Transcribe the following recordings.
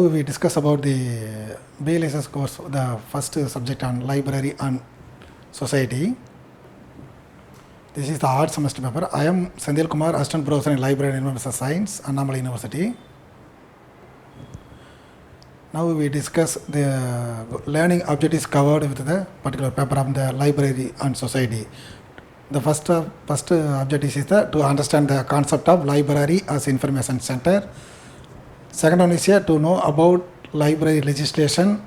we discuss about the B.Lib.I.Sc course, the first subject on library and society. This is the art semester paper. I am V.SENTHILKUMAR, Assistant Professor in Library and Environmental Science, ANNAMALAI University. Now we discuss the learning objectives covered with the particular paper of the library and society. The first objective is to understand the concept of library as information center. Second one is to know about library legislation.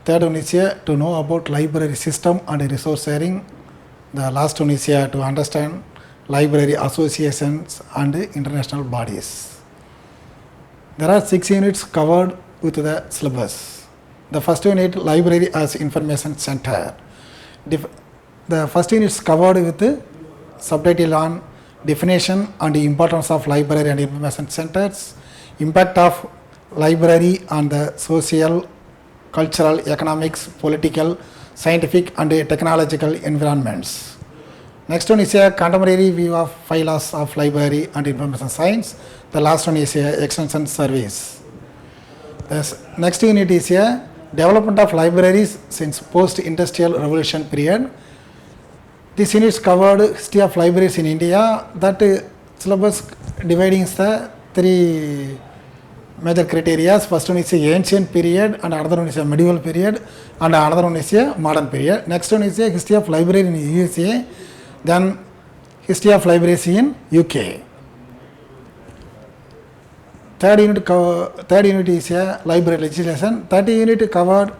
Third one is to know about library system and resource sharing. The last one is to understand library associations and international bodies. There are 6 units covered with the syllabus. The first unit, library as information center. The first unit is covered with the subtitle on definition and the importance of library and information centers, impact of library on the social, cultural, economics, political, scientific and technological environments. Next one is a contemporary view of 5 laws of library and information science. The last one is a extension service. The next unit is a development of libraries since post-industrial revolution period. This unit is covered history of libraries in India. That syllabus dividing the 3 major criteria. First one is a ancient period, and another one is a medieval period, and another one is a modern period. Next one is a history of library in USA, then history of libraries in UK. Third unit is a library legislation. Third unit covered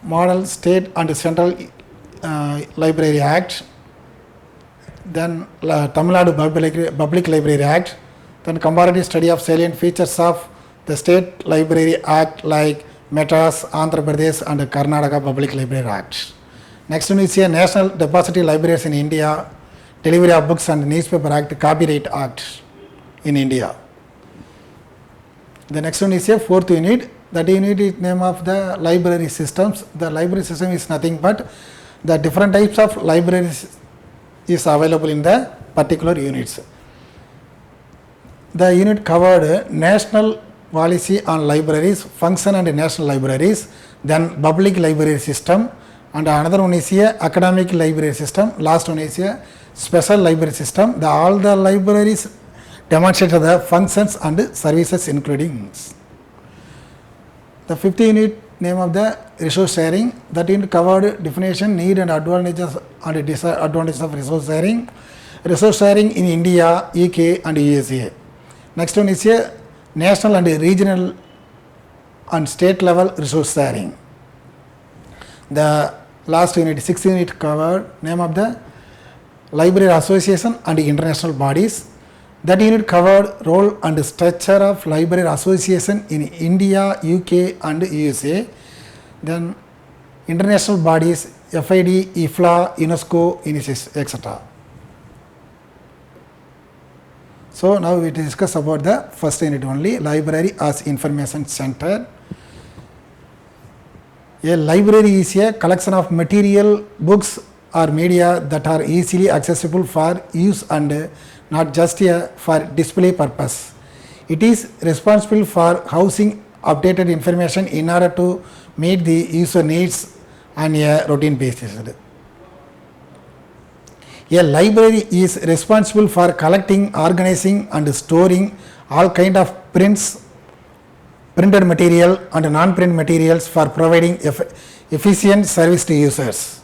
model, state and central Library Act, then Tamil Nadu Public Library Act, then comparative study of salient features of the State Library Act like Madras, Andhra Pradesh and Karnataka Public Library Act. Next one is a National Depository Libraries in India, Delivery of Books and Newspaper Act, Copyright Act in India. The next one is a 4th unit. That unit is name of the library systems. The library system is nothing but the different types of libraries is available in the particular units. The unit covered national policy on libraries, function and national libraries, then public library system, and another one is a academic library system. Last one is a special library system. All the libraries demonstrate the functions and services including. The 5th unit name of the resource sharing. That unit covered definition, need and advantages and disadvantages of resource sharing. Resource sharing in India, UK and USA. Next one is a national and regional and state level resource sharing. The last unit, 6th unit covered name of the library association and international bodies. That unit covered role and structure of library association in India, UK and USA. Then international bodies, FID, IFLA, UNESCO, UNICEF, etc. So now we discuss about the first unit only, library as information center. A library is a collection of material, books or media that are easily accessible for use and not just for display purpose. It is responsible for housing updated information in order to meet the user needs on a routine basis. A library is responsible for collecting, organizing and storing all kind of printed material and non-print materials for providing efficient service to users.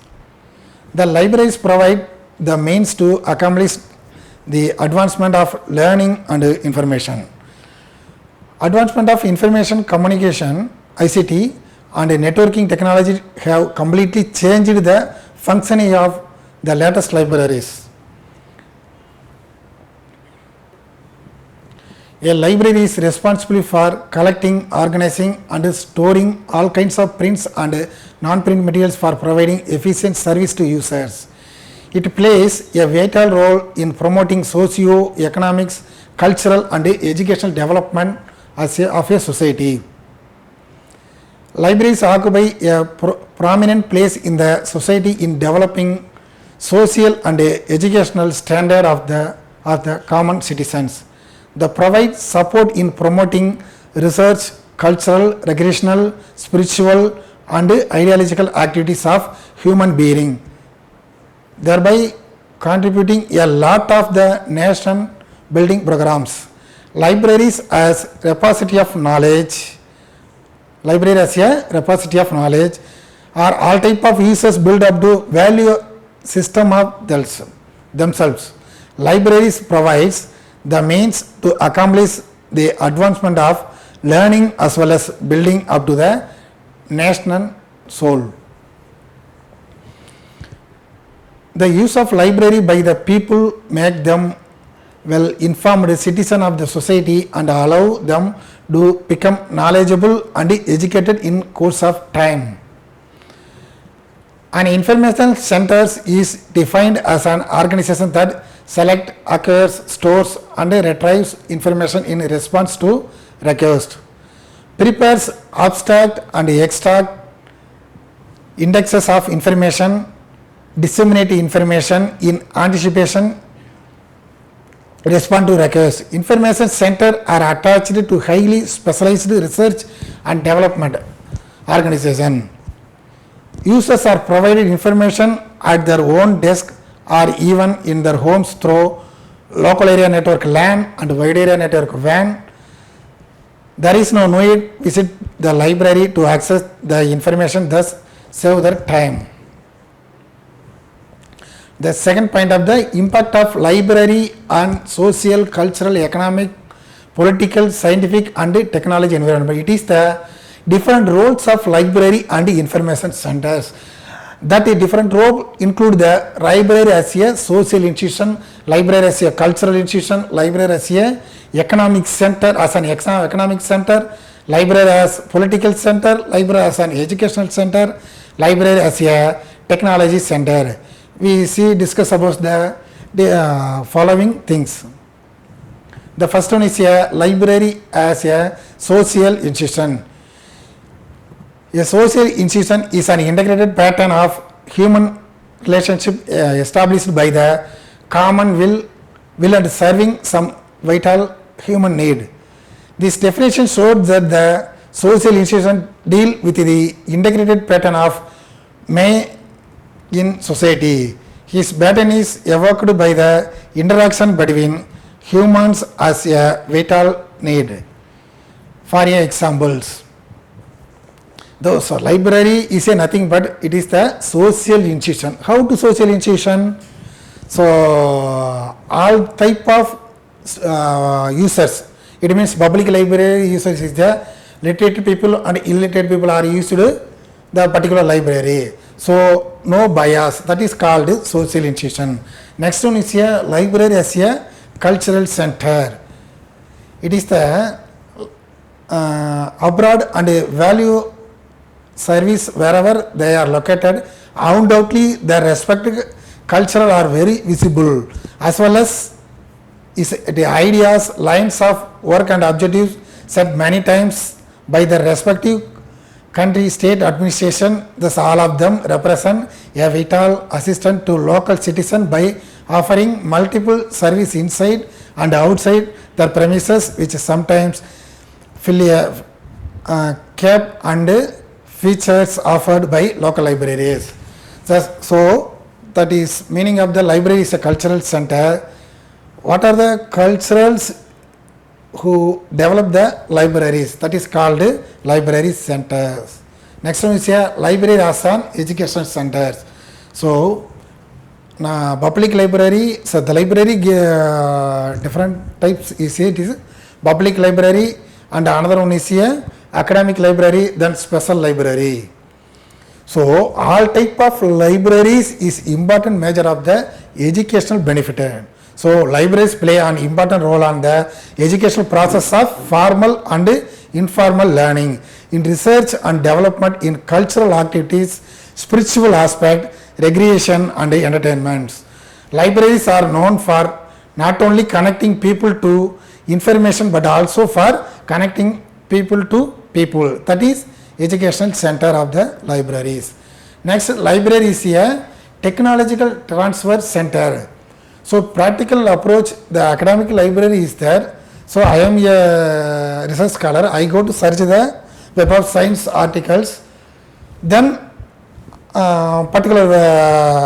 The libraries provide the means to accomplish the advancement of learning and information. Advancement of information communication, ICT and networking technology have completely changed the functioning of the latest libraries. A library is responsible for collecting, organizing and storing all kinds of prints and non-print materials for providing efficient service to users. It plays a vital role in promoting socio-economics, cultural and educational development of a society. Libraries occupy a prominent place in the society in developing social and educational standard of the common citizens. They provide support in promoting research, cultural, recreational, spiritual and ideological activities of human being, thereby contributing a lot of the nation building programs. Libraries as repository of knowledge. Library as a repository of knowledge are all type of users build up to value system of themselves. Libraries provides the means to accomplish the advancement of learning as well as building up to the national soul. The use of library by the people make them well informed citizen of the society and allow them to become knowledgeable and educated in course of time. An information center is defined as an organization that selects, acquires, stores and retrieves information in response to request, prepares abstract and extract indexes of information, disseminate information in anticipation, respond to requests. Information center are attached to highly specialized research and development organization. Users are provided information at their own desk or even in their homes through local area network LAN and wide area network WAN. There is no need to visit the library to access the information, thus save their time. The second point of the impact of library on social, cultural, economic, political, scientific and technology environment. It is the different roles of library and information centers. That a different role include the library as a social institution, library as a cultural institution, library as a economic center, as an economic center, library as political center, library as an educational center, library as a technology center. We discuss about the following things. The first one is a library as a social institution. A social institution is an integrated pattern of human relationship established by the common will and serving some vital human need. This definition showed that the social institution deal with the integrated pattern of may in society. His pattern is evoked by the interaction between humans as a vital need. For examples, so library is a nothing but it is the social institution. How to social institution? So all type of users. It means public library users is the literate people and illiterate people are used to the particular library. So no bias. That is called social institution. Next one is a library as a cultural center. It is the abroad and value service wherever they are located. Undoubtedly their respective cultural are very visible, as well as is the ideas, lines of work and objectives set many times by the respective country, state administration. Thus all of them represent a vital assistance to local citizen by offering multiple service inside and outside their premises, which sometimes fill a gap and features offered by local libraries. So that is meaning of the library is a cultural center. What are the culturals who develop the libraries? That is called library centers. Next one is a library as an education centers. So public library, so the library different types is it is public library, and another one is a academic library, then special library. So all type of libraries is important measure of the educational benefit. So libraries play an important role on the educational process of formal and informal learning, in research and development, in cultural activities, spiritual aspect, recreation and entertainments. Libraries are known for not only connecting people to information but also for connecting people to people. That is educational center of the libraries. Next, library is a technological transfer center. So practical approach, the academic library is there. So I am a research scholar, I go to search the Web of Science articles, then particular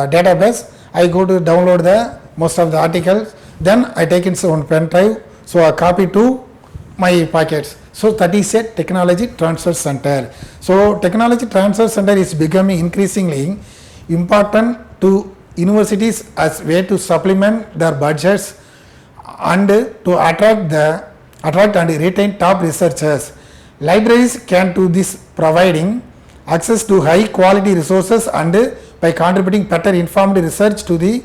database, I go to download the most of the articles, then I take it on pen drive, so I copy to my packets. So that is a technology transfer center. So technology transfer center is becoming increasingly important to universities as way to supplement their budgets and to attract and retain top researchers. Libraries can do this, providing access to high quality resources and by contributing better informed research to the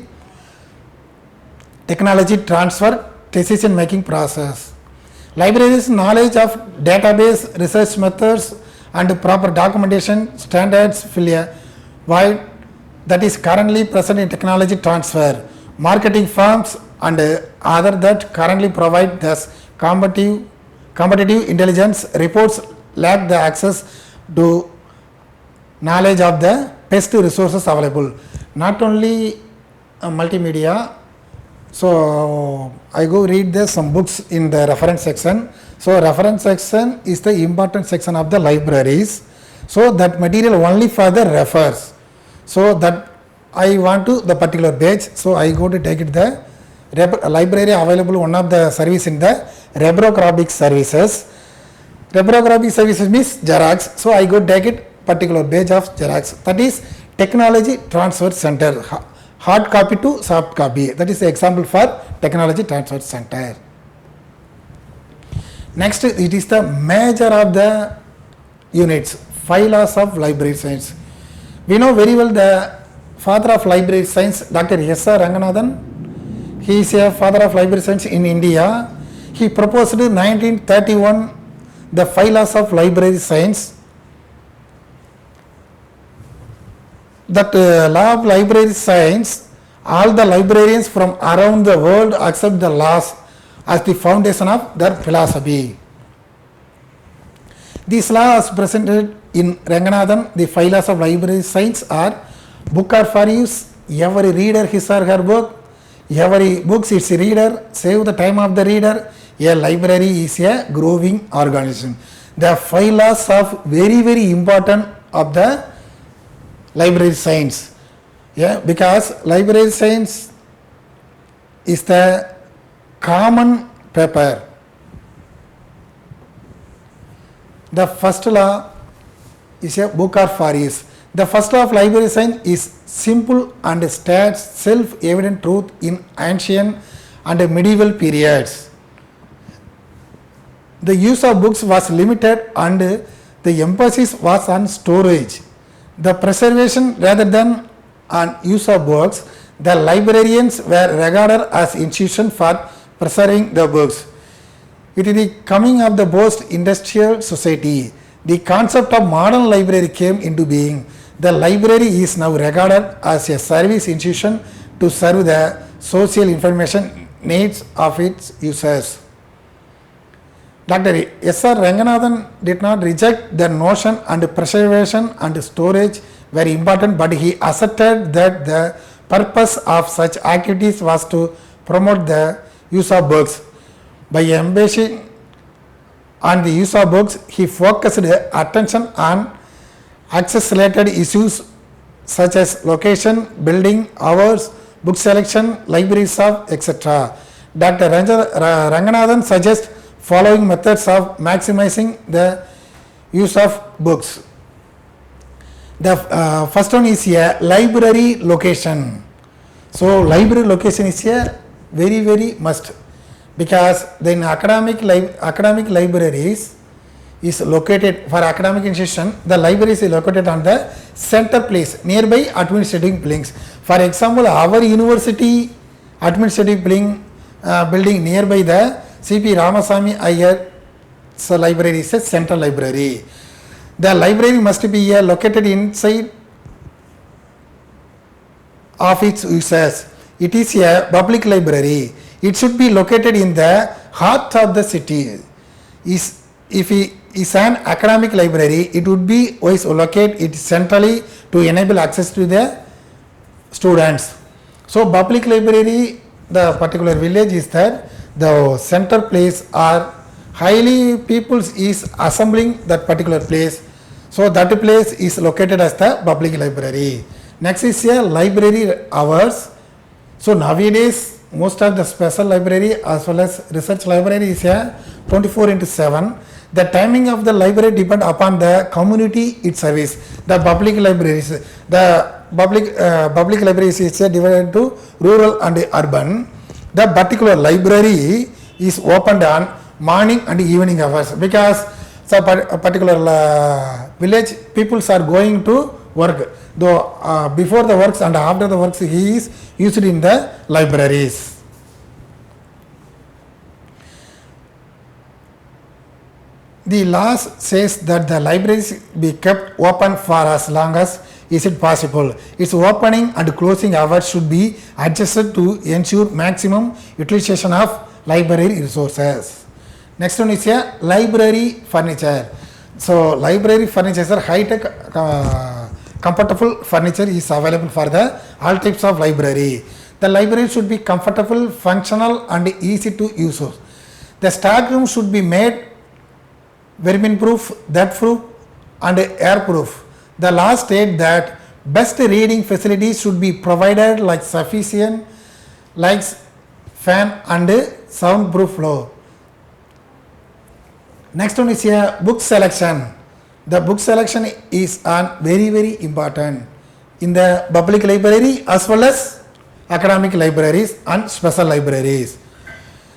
technology transfer decision making process. Libraries' knowledge of database research methods and proper documentation standards fill a void that is currently present in technology transfer. Marketing firms and other that currently provide this competitive intelligence reports lack the access to knowledge of the best resources available. Not only multimedia, so I go read some books in the reference section. So reference section is the important section of the libraries. So that material only for the refers. So that I want to the particular page. So I go to take it the library available, one of the service in the reprographic services. Reprographic services means Xerox. So I go take it particular page of Xerox. That is technology transfer center. Hard copy to soft copy. That is the example for technology transfer center. Next, it is the major of the units, 5 laws of library science. We know very well the father of library science, Dr. S.R. Ranganathan. He is a father of library science in India. He proposed in 1931 the 5 laws of library science. That law of library science, all the librarians from around the world accept the laws as the foundation of their philosophy. These laws presented in Ranganathan, the 5 laws of library science are: book are for use, every reader his or her book, every book its reader, save the time of the reader, a library is a growing organism. The 5 laws of very important of the library science, because library science is the common paper. The first law is a book or for use. The first law of library science is simple and states self-evident truth in ancient and medieval periods. The use of books was limited and the emphasis was on storage. The preservation rather than on use of books, the librarians were regarded as institutions for preserving the books. It is the coming of the post-industrial society. The concept of modern library came into being. The library is now regarded as a service institution to serve the social information needs of its users. Dr. S.R. Ranganathan did not reject the notion and preservation and storage were important, but he asserted that the purpose of such activities was to promote the use of books. By emphasizing on the use of books, he focused attention on access-related issues such as location, building, hours, book selection, library staff, etc. Dr. Ranganathan suggests following methods of maximizing the use of books. The first one is a library location. So library location is a very must, because then academic libraries is located for academic institution. The library is located on the center place nearby administrative buildings. For example, our university administrative building nearby the C.P. Ramasamy Iyer's library is a central library. The library must be located inside of its users. It is a public library. It should be located in the heart of the city. If it is an academic library, it would be always locate it centrally to enable access to the students. So public library, the particular village is that the center place or highly peoples is assembling that particular place. So that place is located as the public library. Next is a library hours. So nowadays most of the special library as well as research library is a 24/7. The timing of the library depend upon the community it serves. The public libraries, public libraries is divided to rural and urban. The particular library is opened on morning and evening hours because a particular village peoples are going to work. Though before the works and after the works he is used in the libraries. The laws says that the libraries be kept open for as long as is it possible. Its opening and closing hours should be adjusted to ensure maximum utilization of library resources. Next one is a library furniture. So library furniture are high-tech comfortable furniture is available for the all types of library. The library should be comfortable, functional and easy to use. The stock room should be made vermin proof, dirt proof and air proof. The law states that best reading facilities should be provided like sufficient lights, fan and soundproof floor. Next one is a book selection. The book selection is very important in the public library as well as academic libraries and special libraries.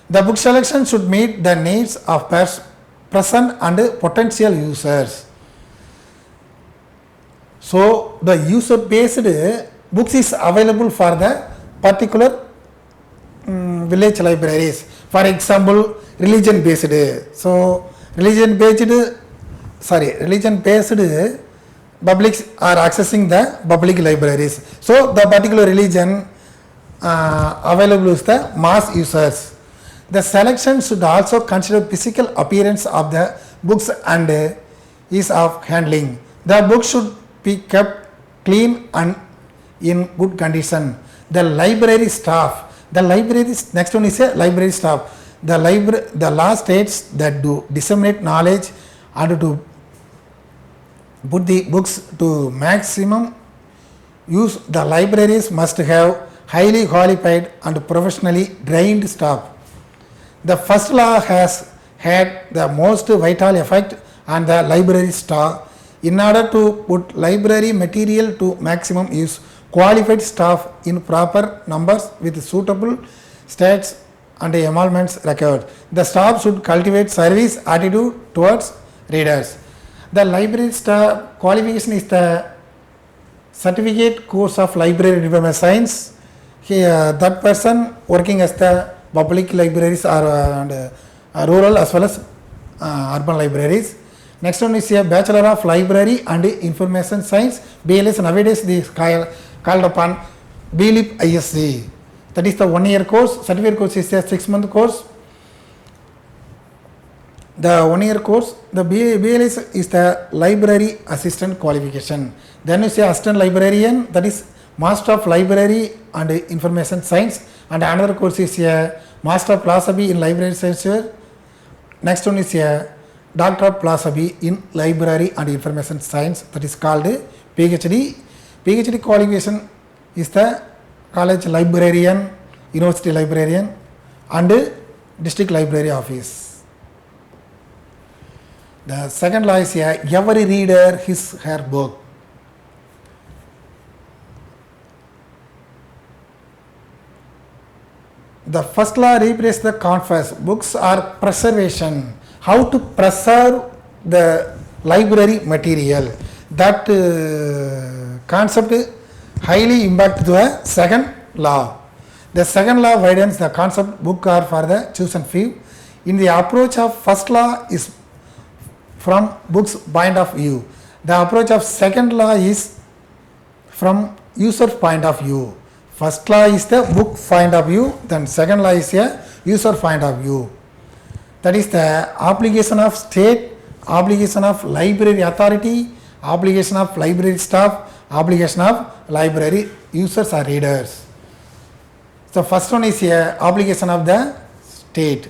The book selection should meet the needs of present and potential users. So the user based books is available for the particular village libraries. For example, religion based. So religion based publics are accessing the public libraries. So the particular religion available is the mass users. The selection should also consider physical appearance of the books and ease of handling. The book should be kept clean and in good condition. The library staff. Next one is a library staff. The law states that to disseminate knowledge and to put the books to maximum use, the libraries must have highly qualified and professionally trained staff. The first law has had the most vital effect on the library staff. In order to put library material to maximum use, qualified staff in proper numbers with suitable stats and emoluments required. The staff should cultivate service attitude towards readers. The library staff qualification is the certificate course of library development science. Here, that person working as the public libraries are rural as well as urban libraries. Next one is a Bachelor of Library and Information Science. BLS nowadays they called upon B.Lib.I.Sc. That is the 1 year course. Certificate course is a 6-month course. The 1 year course, the BLS is the library assistant qualification. Then you say assistant librarian, that is Master of Library and Information Science, and another course is a Master of Philosophy in Library Science. Next one is a Doctor of Philosophy in Library and Information Science, that is called PhD. PhD qualification is the college librarian, university librarian and district library office. The second law is every reader her book. The first law replaces the confess. Books are preservation. How to preserve the library material. That concept highly impact the second law. The second law widens the concept book are for the chosen few. In the approach of first law is from book's point of view. The approach of second law is from user point of view. First law is the book point of view, then second law is a user point of view. That is the obligation of state, obligation of library authority, obligation of library staff, obligation of library users or readers. So first one is a obligation of the state.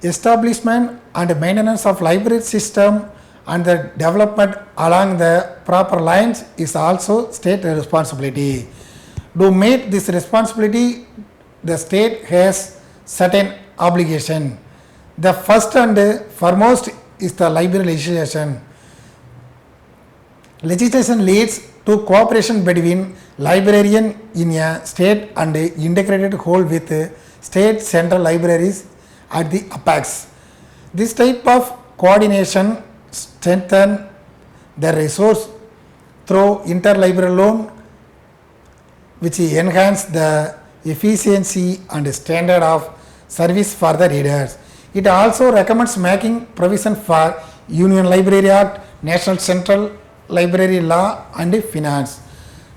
establishment and maintenance of library system and the development along the proper lines is also state responsibility. To meet this responsibility, the state has certain obligation. The first and foremost is the library legislation. Legislation leads to cooperation between librarian in a state and integrated whole with state central libraries at the apex. This type of coordination strengthens the resource through interlibrary loan, which enhance the efficiency and standard of service for the readers. It also recommends making provision for Union Library Act, National Central Library Law and Finance.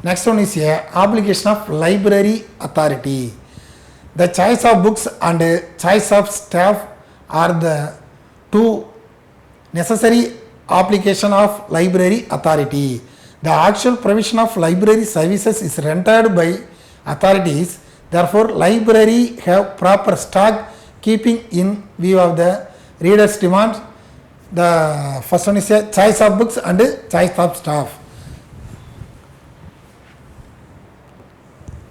Next one is a obligation of library authority. The choice of books and choice of staff are the two necessary application of library authority. The actual provision of library services is rendered by authorities. Therefore, library have proper stock keeping in view of the reader's demand. The first one is a choice of books and choice of staff.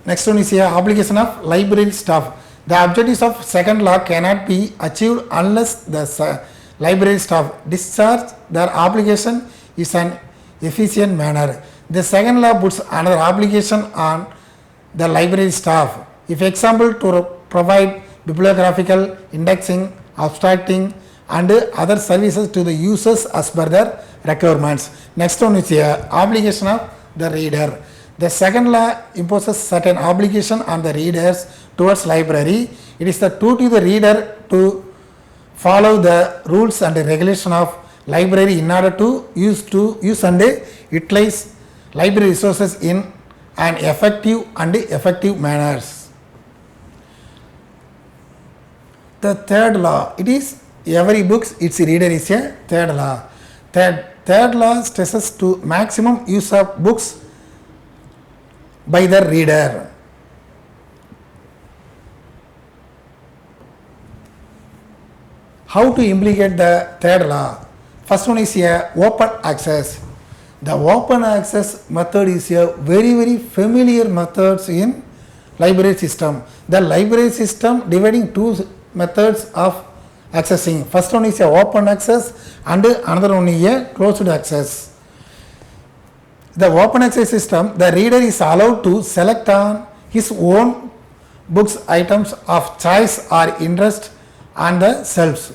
Next one is a obligation of library staff. The objectives of second law cannot be achieved unless the library staff discharge their obligation is an efficient manner. The second law puts another obligation on the library staff. If example, to provide bibliographical indexing, abstracting and other services to the users as per their requirements. Next one is a obligation of the reader. The second law imposes certain obligation on the readers towards library. It is the duty of the reader to follow the rules and the regulation of library in order to use and utilize library resources in an effective manners. The third law, it is every book its reader is a third law. Third law stresses to maximum use of books by the reader. How to implicate the third law? First one is a open access. The open access method is a very familiar method in library system. The library system dividing two methods of accessing. First one is a open access and another one is a closed access. The open access system, the reader is allowed to select on his own books items of choice or interest on the shelves.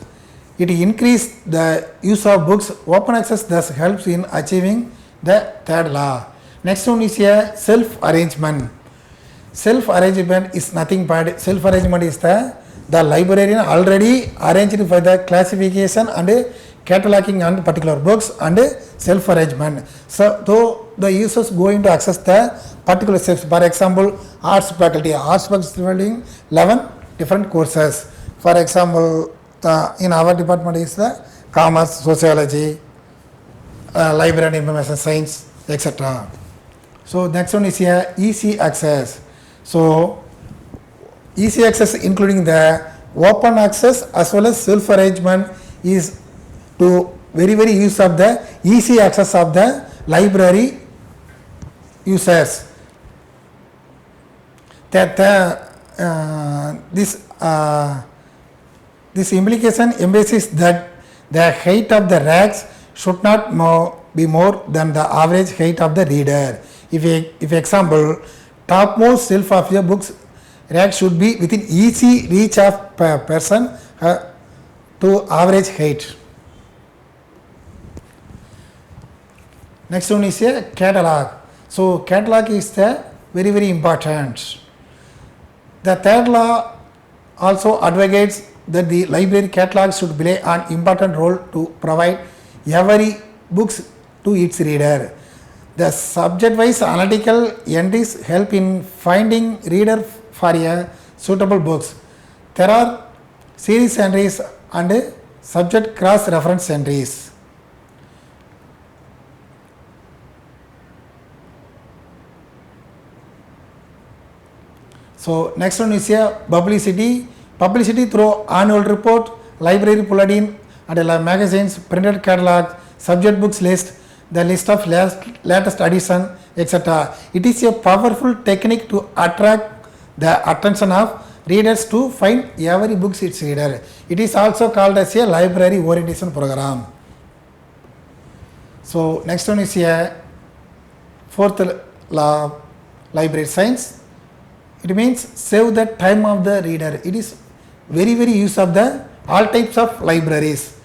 It increases the use of books. Open access thus helps in achieving the third law. Next one is a self-arrangement. Self-arrangement is nothing but self-arrangement is the librarian already arranged for the classification and cataloging on particular books and self-arrangement. So, though the users going to access the particular steps, for example, arts faculty holding 11 different courses. For example, in our department is the commerce, sociology, library and information science, etc. So, next one is here easy access. So, easy access including the open access as well as self-arrangement is to very use of the easy access of the library users. That this implication emphasizes that the height of the racks should not be more than the average height of the reader. If example, topmost shelf of your books rack should be within easy reach of per person to average height. Next one is a catalog. So catalog is the very important. The third law also advocates that the library catalog should play an important role to provide every books to its reader. The subject-wise analytical entries help in finding reader for a suitable books. There are series entries and subject cross-reference entries. So next one is a publicity. Publicity through annual report, library bulletin and magazines, printed catalog, subject books list, the list of latest edition, etc. It is a powerful technique to attract the attention of readers to find every book its reader. It is also called as a library orientation program. So next one is a fourth law, library science. It means save the time of the reader. It is very use of the all types of libraries.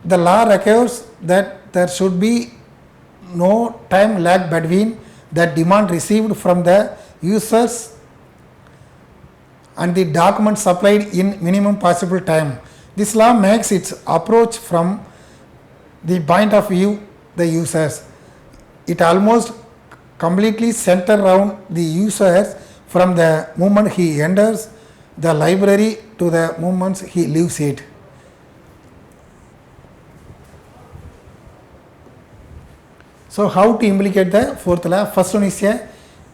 The law requires that there should be no time lag between the demand received from the users and the document supplied in minimum possible time. This law makes its approach from the point of view the users. It almost completely centers around the users from the moment he enters the library to the moment he leaves it. So how to implicate the fourth law? First one is a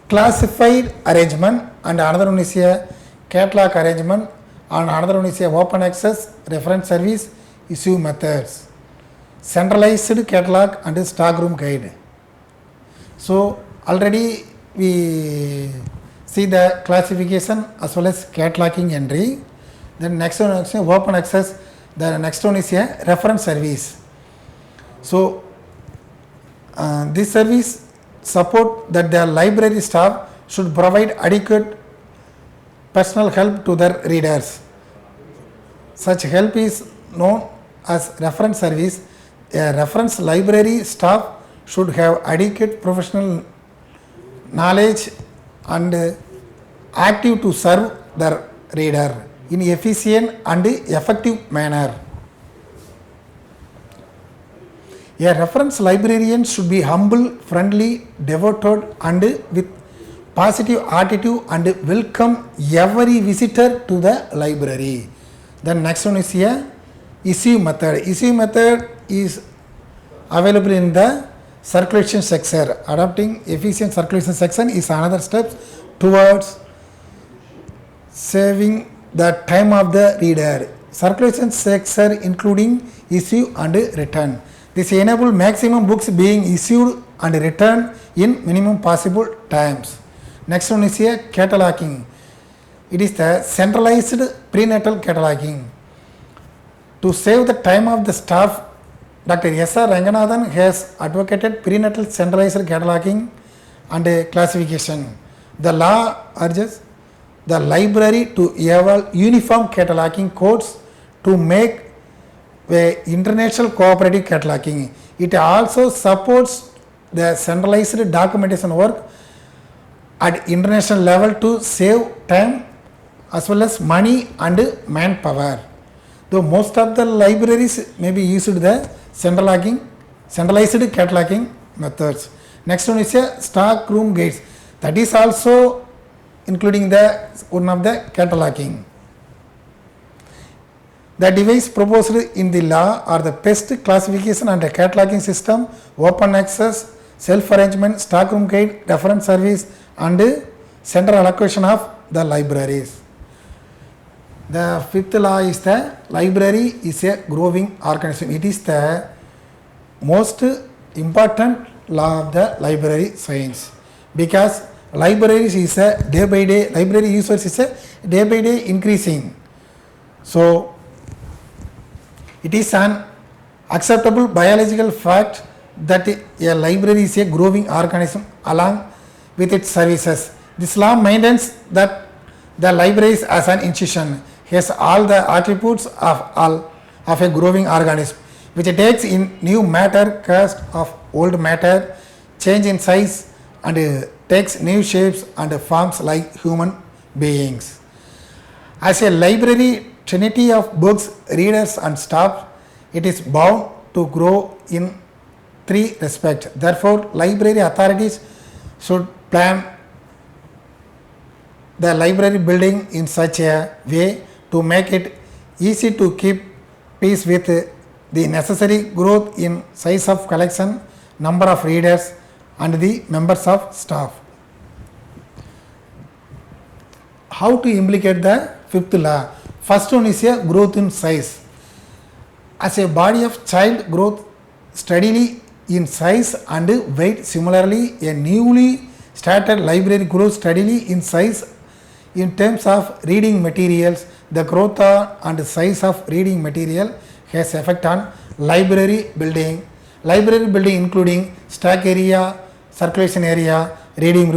classified arrangement and another one is a catalog arrangement and another one is a open access reference service issue methods, centralized catalog and stockroom guide. So already we see the classification as well as cataloging entry. Then next one is open access. The next one is a reference service. So this service support that the library staff should provide adequate personal help to their readers. Such help is known as reference service. A reference library staff should have adequate professional knowledge and active to serve their reader in efficient and effective manner. A reference librarian should be humble, friendly, devoted and with positive attitude and welcome every visitor to the library. Then next one is a issue method. Issue method is available in the circulation section. Adopting efficient circulation section is another step towards saving the time of the reader. Circulation section including issue and return. This enables maximum books being issued and returned in minimum possible times. Next one is a cataloging. It is the centralized prenatal cataloging. To save the time of the staff, Dr. S.R. Ranganathan has advocated prenatal centralized cataloging and classification. The law urges the library to evolve uniform cataloging codes to make international cooperative cataloging. It also supports the centralized documentation work at international level to save time as well as money and manpower. Though most of the libraries may be used the centralized cataloging methods. Next one is a stock room guides. That is also including the one of the cataloging. The device proposed in the law are the best classification and cataloging system, open access, self-arrangement, stockroom guide, reference service and central allocation of the libraries. The fifth law is the library is a growing organism. It is the most important law of the library science because libraries is a day by day, library users is a day by day increasing. So it is an acceptable biological fact that a library is a growing organism along with its services. This law maintains that the library as an institution has all the attributes of a growing organism, which takes in new matter cast of old matter, change in size and takes new shapes and forms like human beings. As a library trinity of books, readers and staff, it is bound to grow in three respects. Therefore, library authorities should plan the library building in such a way to make it easy to keep pace with the necessary growth in size of collection, number of readers and the members of staff. How to implicate the fifth law? First one is a growth in size. As a body of child growth steadily in size and weight, similarly a newly started library grows steadily in size. In terms of reading materials, the growth and size of reading material has effect on library building. Library building including stack area, circulation area, reading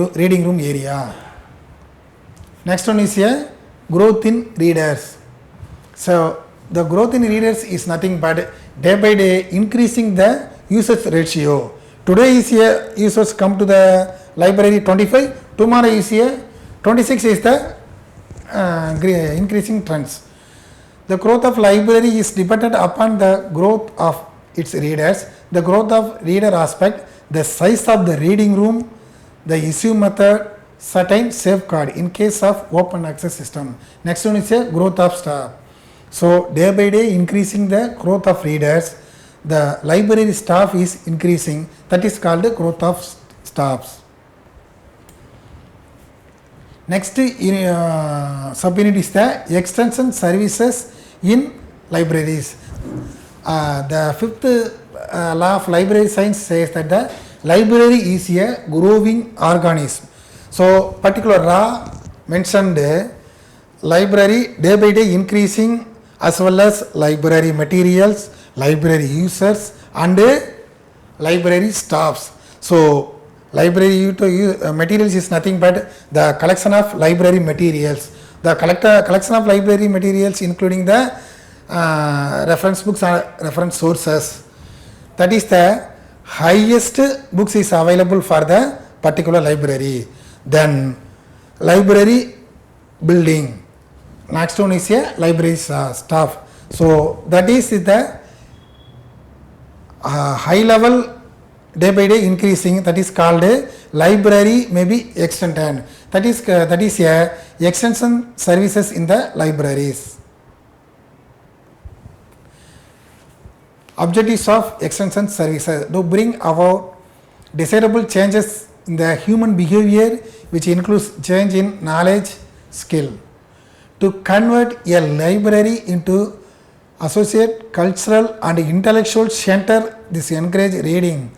room area. Next one is a growth in readers. So the growth in readers is nothing but day by day increasing the usage ratio. Today is a users come to the library 25, tomorrow is a 26 is the increasing trends. The growth of library is dependent upon the growth of its readers, the growth of reader aspect, the size of the reading room, the issue method, certain safeguard in case of open access system. Next one is a growth of staff. So day by day increasing the growth of readers, the library staff is increasing, that is called the growth of staffs. Next subunit is the extension services in libraries. The fifth law of library science says that the library is a growing organism. So particular law mentioned library day by day increasing as well as library materials, library users and library staffs. So library materials is nothing but the collection of library materials. The collection of library materials including the reference books and reference sources. That is the highest books is available for the particular library. Then library building. Next one is a library staff. So that is the high level day by day increasing, that is called a library may be extended. That is a extension services in the libraries. Objectives of extension services to bring about desirable changes in the human behavior, which includes change in knowledge, skill. To convert a library into associate cultural and intellectual center, this encourage reading.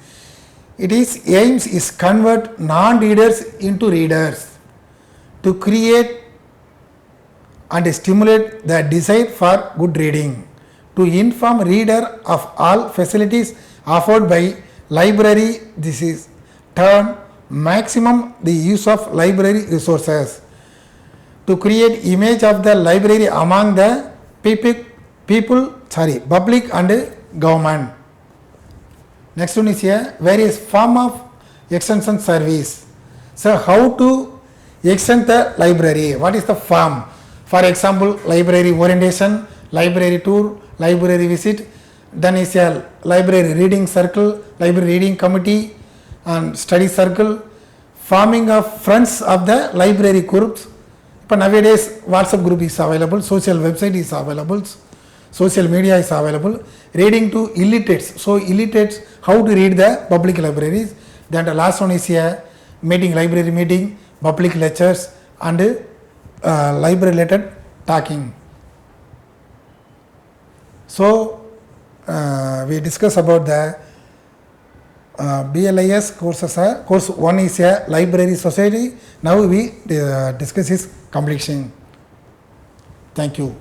Its aims is convert non-readers into readers, to create and stimulate the desire for good reading, to inform reader of all facilities offered by library. This is turn maximum the use of library resources, to create image of the library among the public and government. Next one is a various form of extension service. So how to extend the library? What is the form? For example, library orientation, library tour, library visit. Then is a library reading circle, library reading committee and study circle. Forming of friends of the library groups. But nowadays WhatsApp group is available, social website is available, social media is available. Reading to illiterates. So illiterates how to read the public libraries. Then the last one is a meeting, library meeting, public lectures and library related talking. So we discuss about the B.Lib.I.Sc courses. Course 1 is a library society. Now we discuss its completion. Thank you.